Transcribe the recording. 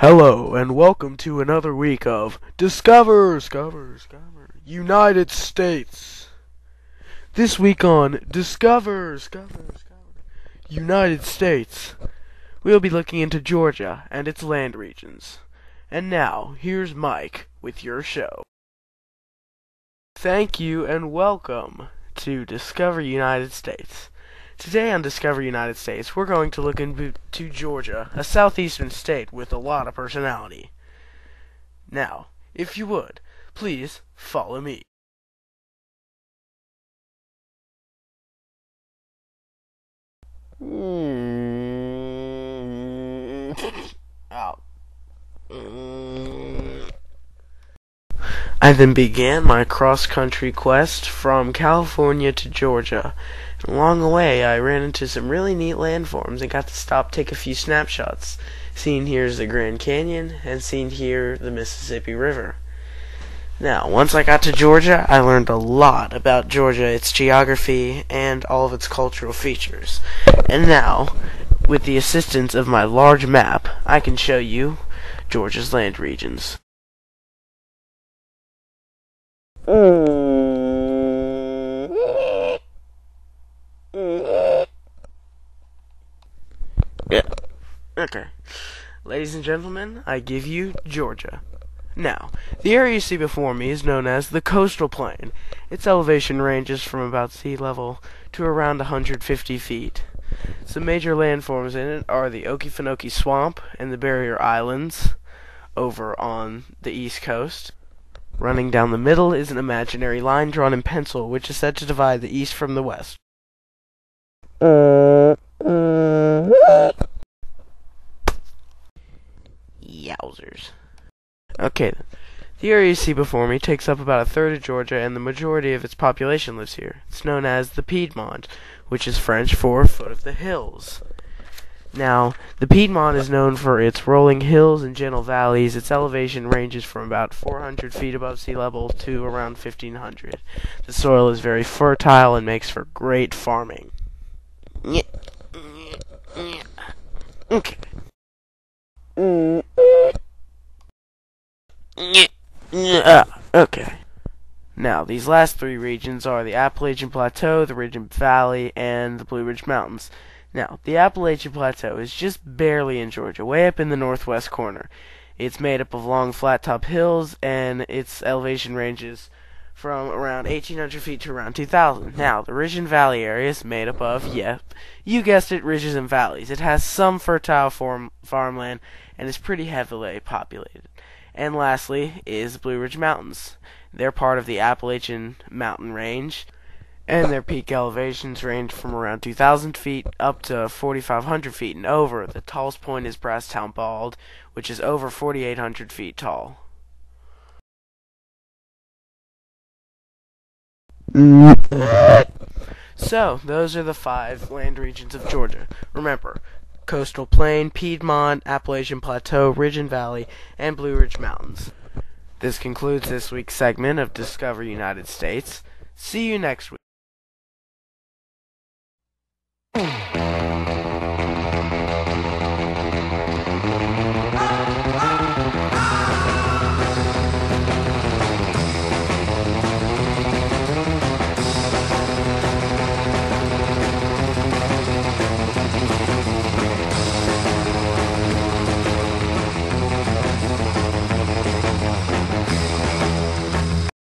Hello, and welcome to another week of Discover United States. This week on Discover United States, we'll be looking into Georgia and its land regions. And now, here's Mike with your show. Thank you and welcome to Discover United States. Today on Discover United States, we're going to look into Georgia, a southeastern state with a lot of personality. Now, if you would, please follow me. I then began my cross-country quest from California to Georgia. Along the way, I ran into some really neat landforms and got to stop, take a few snapshots. Seen here is the Grand Canyon, and seen here the Mississippi River. Now, once I got to Georgia, I learned a lot about Georgia, its geography, and all of its cultural features. And now, with the assistance of my large map, I can show you Georgia's land regions. Yeah. Okay. Ladies and gentlemen, I give you Georgia. Now, the area you see before me is known as the coastal plain. Its elevation ranges from about sea level to around 150 feet. Some major landforms in it are the Okefenokee Swamp and the Barrier Islands over on the east coast. Running down the middle is an imaginary line drawn in pencil, which is said to divide the east from the west. Yowzers. Okay then. The area you see before me takes up about a third of Georgia, and the majority of its population lives here. It's known as the Piedmont, which is French for foot of the hills. Now, the Piedmont is known for its rolling hills and gentle valleys. Its elevation ranges from about 400 feet above sea level to around 1,500. The soil is very fertile and makes for great farming. Okay. Okay. Now, these last three regions are the Appalachian Plateau, the Ridge and Valley, and the Blue Ridge Mountains. Now, the Appalachian Plateau is just barely in Georgia, way up in the northwest corner. It's made up of long, flat-top hills, and its elevation ranges from around 1,800 feet to around 2,000. Now, the Ridge and Valley area is made up of, you guessed it, ridges and valleys. It has some fertile farmland and is pretty heavily populated. And lastly is the Blue Ridge Mountains. They're part of the Appalachian Mountain Range, and their peak elevations range from around 2,000 feet up to 4,500 feet and over. The tallest point is Brasstown Bald, which is over 4,800 feet tall. So, those are the 5 land regions of Georgia. Remember, Coastal Plain, Piedmont, Appalachian Plateau, Ridge and Valley, and Blue Ridge Mountains. This concludes this week's segment of Discover United States. See you next week.